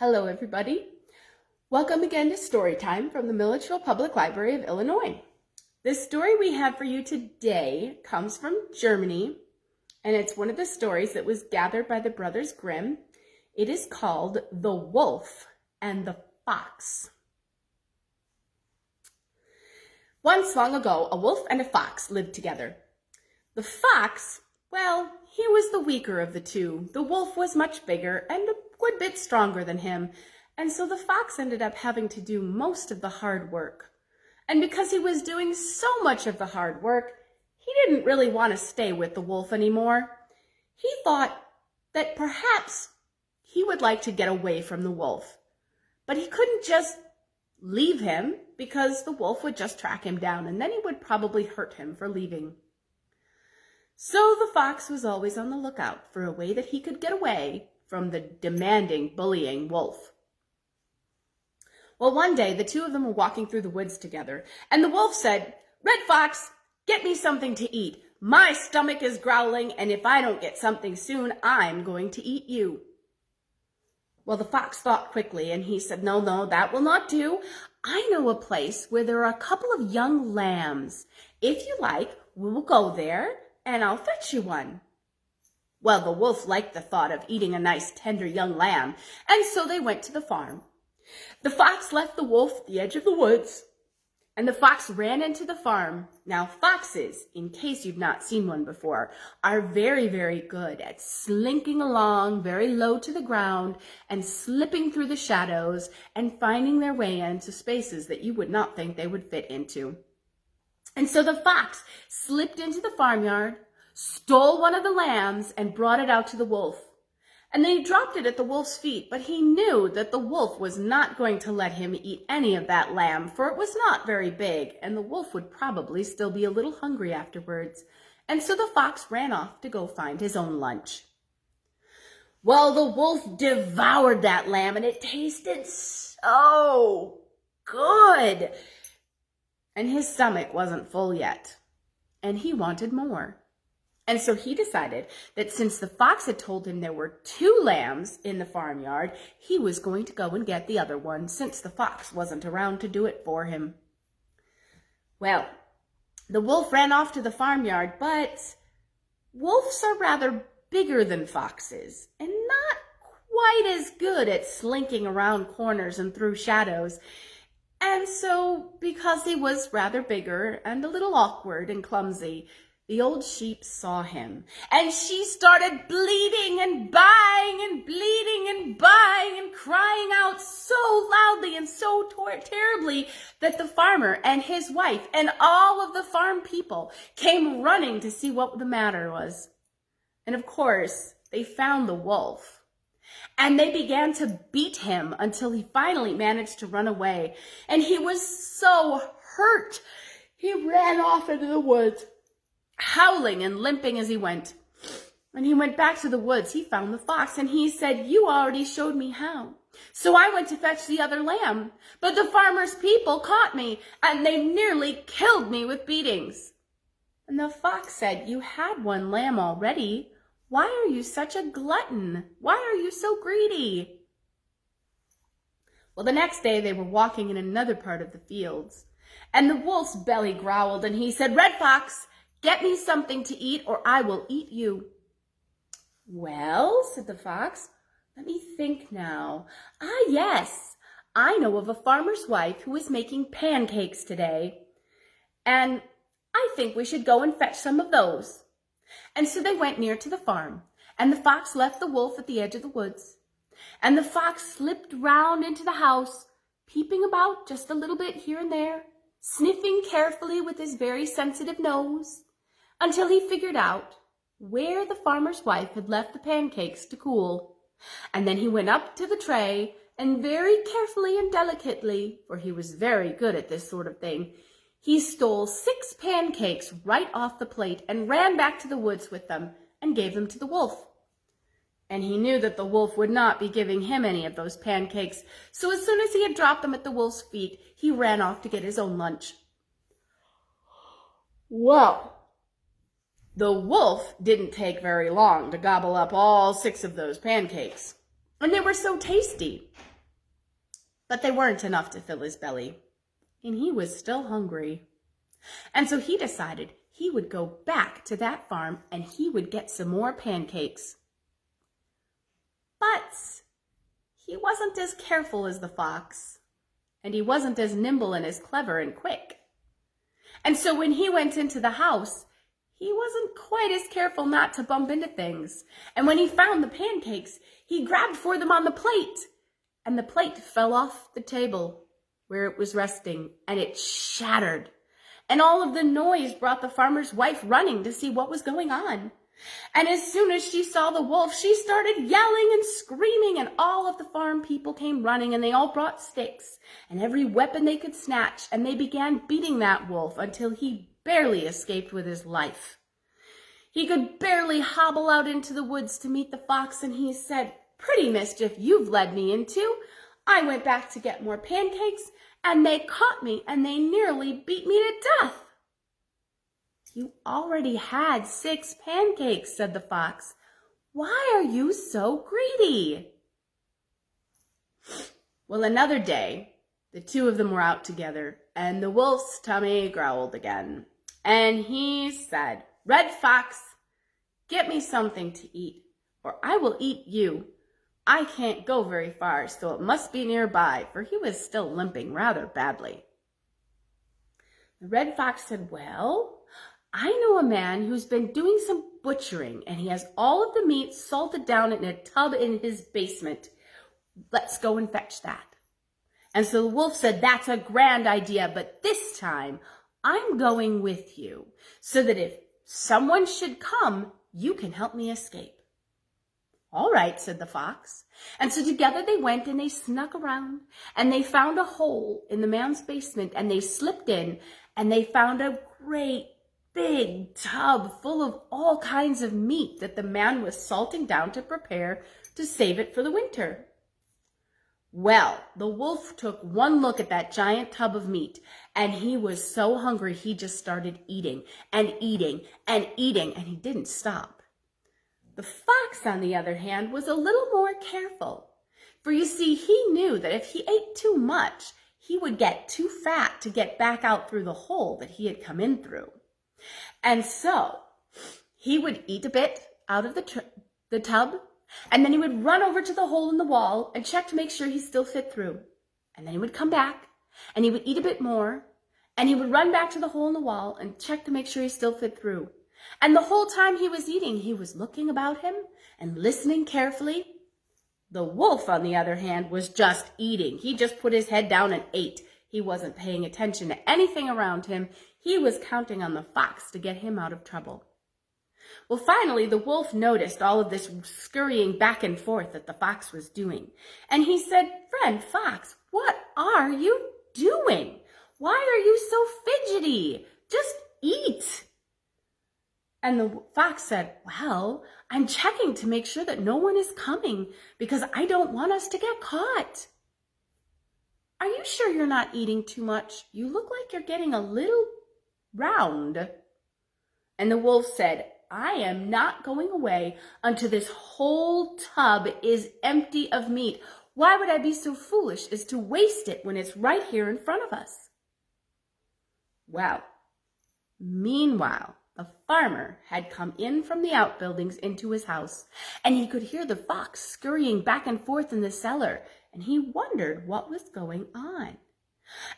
Hello, everybody. Welcome again to Storytime from the Milledgeville Public Library of Illinois. The story we have for you today comes from Germany, and it's one of the stories that was gathered by the Brothers Grimm. It is called The Wolf and the Fox. Once long ago, a wolf and a fox lived together. The fox, well, he was the weaker of the two. The wolf was much bigger and a good bit stronger than him, and so the fox ended up having to do most of the hard work. And because he was doing so much of the hard work, he didn't really want to stay with the wolf anymore. He thought that perhaps he would like to get away from the wolf. But he couldn't just leave him because the wolf would just track him down and then he would probably hurt him for leaving. So the fox was always on the lookout for a way that he could get away from the demanding, bullying wolf. Well, one day the two of them were walking through the woods together, and the wolf said, "Red Fox, get me something to eat. My stomach is growling, and if I don't get something soon, I'm going to eat you." Well, the fox thought quickly, and he said, No, that will not do. I know a place where there are a couple of young lambs. If you like, we will go there, and I'll fetch you one. Well, the wolf liked the thought of eating a nice tender young lamb, and so they went to the farm. The fox left the wolf at the edge of the woods, and the fox ran into the farm. Now, foxes, in case you've not seen one before, are very, very good at slinking along very low to the ground and slipping through the shadows and finding their way into spaces that you would not think they would fit into. And so the fox slipped into the farmyard, stole one of the lambs, and brought it out to the wolf. And then he dropped it at the wolf's feet, but he knew that the wolf was not going to let him eat any of that lamb, for it was not very big, and the wolf would probably still be a little hungry afterwards. And so the fox ran off to go find his own lunch. Well, the wolf devoured that lamb, and it tasted so good. And his stomach wasn't full yet, and he wanted more. And so he decided that since the fox had told him there were 2 lambs in the farmyard, he was going to go and get the other one, since the fox wasn't around to do it for him. Well, the wolf ran off to the farmyard, but wolves are rather bigger than foxes and not quite as good at slinking around corners and through shadows. And so, because he was rather bigger and a little awkward and clumsy, the old sheep saw him, and she started bleating and baaing and bleating and baaing and crying out so loudly and so terribly that the farmer and his wife and all of the farm people came running to see what the matter was. And of course, they found the wolf, and they began to beat him until he finally managed to run away. And he was so hurt, he ran off into the woods, howling and limping as he went. When he went back to the woods, he found the fox, and he said, "You already showed me how. So I went to fetch the other lamb, but the farmer's people caught me, and they nearly killed me with beatings." And the fox said, "You had 1 lamb already. Why are you such a glutton? Why are you so greedy?" Well, the next day they were walking in another part of the fields, and the wolf's belly growled, and he said, "Red Fox, get me something to eat, or I will eat you." "Well," said the fox, "let me think now. Yes, I know of a farmer's wife who is making pancakes today, and I think we should go and fetch some of those." And so they went near to the farm, and the fox left the wolf at the edge of the woods. And the fox slipped round into the house, peeping about just a little bit here and there, sniffing carefully with his very sensitive nose, until he figured out where the farmer's wife had left the pancakes to cool. And then he went up to the tray, and very carefully and delicately, for he was very good at this sort of thing, he stole 6 pancakes right off the plate and ran back to the woods with them and gave them to the wolf. And he knew that the wolf would not be giving him any of those pancakes, so as soon as he had dropped them at the wolf's feet, he ran off to get his own lunch. Well, the wolf didn't take very long to gobble up all 6 of those pancakes, and they were so tasty but they weren't enough to fill his belly, and he was still hungry. And so he decided he would go back to that farm and he would get some more pancakes. But he wasn't as careful as the fox, and he wasn't as nimble and as clever and quick. And so when he went into the house, he wasn't quite as careful not to bump into things. And when he found the pancakes, he grabbed for them on the plate, and the plate fell off the table where it was resting, and it shattered. And all of the noise brought the farmer's wife running to see what was going on. And as soon as she saw the wolf, she started yelling and screaming, and all of the farm people came running, and they all brought sticks and every weapon they could snatch, and they began beating that wolf until he barely escaped with his life. He could barely hobble out into the woods to meet the fox, and he said, "Pretty mischief you've led me into. I went back to get more pancakes, and they caught me, and they nearly beat me to death." "You already had 6 pancakes," said the fox. "Why are you so greedy?" Well, another day, the two of them were out together, and the wolf's tummy growled again. And he said, "Red Fox, get me something to eat, or I will eat you. I can't go very far, so it must be nearby," for he was still limping rather badly. The Red Fox said, "Well, I know a man who's been doing some butchering, and he has all of the meat salted down in a tub in his basement. Let's go and fetch that." And so the wolf said, "That's a grand idea, but this time I'm going with you, so that if someone should come, you can help me escape." "All right," said the fox. And so together they went, and they snuck around, and they found a hole in the man's basement, and they slipped in, and they found a great big tub full of all kinds of meat that the man was salting down to prepare to save it for the winter. Well, the wolf took one look at that giant tub of meat, and he was so hungry he just started eating and eating and eating, and he didn't stop. The fox, on the other hand, was a little more careful, for you see, he knew that if he ate too much, he would get too fat to get back out through the hole that he had come in through. And so he would eat a bit out of the tub, and then he would run over to the hole in the wall and check to make sure he still fit through. And then he would come back, and he would eat a bit more, and he would run back to the hole in the wall and check to make sure he still fit through. And the whole time he was eating, he was looking about him and listening carefully. The wolf, on the other hand, was just eating. He just put his head down and ate. He wasn't paying attention to anything around him. He was counting on the fox to get him out of trouble. Well, finally, the wolf noticed all of this scurrying back and forth that the fox was doing. And he said, "Friend Fox, what are you doing? Why are you so fidgety? Just eat." And the fox said, "Well, I'm checking to make sure that no one is coming because I don't want us to get caught." "Are you sure you're not eating too much? You look like you're getting a little round." And the wolf said, "I am not going away until this whole tub is empty of meat. Why would I be so foolish as to waste it when it's right here in front of us?" Well, meanwhile, the farmer had come in from the outbuildings into his house, and he could hear the fox scurrying back and forth in the cellar, and he wondered what was going on.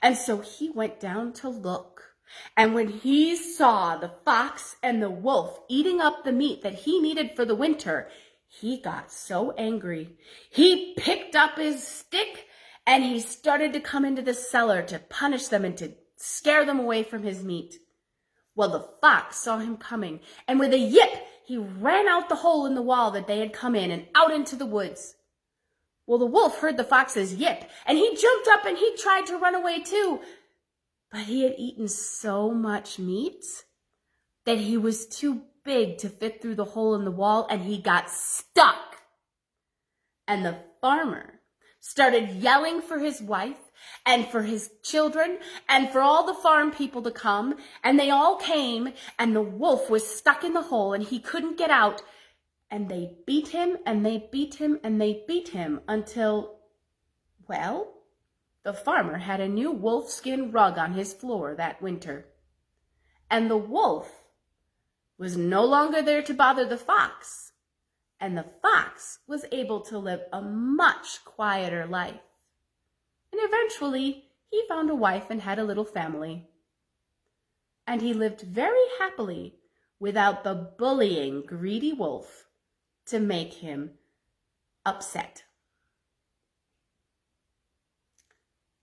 And so he went down to look. And when he saw the fox and the wolf eating up the meat that he needed for the winter, he got so angry. He picked up his stick and he started to come into the cellar to punish them and to scare them away from his meat. Well, the fox saw him coming, and with a yip, he ran out the hole in the wall that they had come in and out into the woods. Well, the wolf heard the fox's yip, and he jumped up and he tried to run away too. But he had eaten so much meat that he was too big to fit through the hole in the wall, and he got stuck. And the farmer started yelling for his wife and for his children and for all the farm people to come, and they all came, and the wolf was stuck in the hole and he couldn't get out, and they beat him and they beat him and they beat him until, well, The farmer had a new wolfskin rug on his floor that winter, and the wolf was no longer there to bother the fox, and the fox was able to live a much quieter life. And eventually, he found a wife and had a little family. And he lived very happily without the bullying, greedy wolf to make him upset.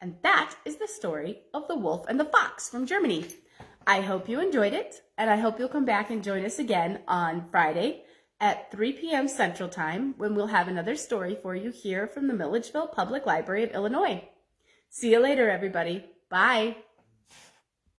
And that is the story of the wolf and the fox from Germany. I hope you enjoyed it, and I hope you'll come back and join us again on Friday at 3 p.m. Central Time, when we'll have another story for you here from the Milledgeville Public Library of Illinois. See you later, everybody. Bye.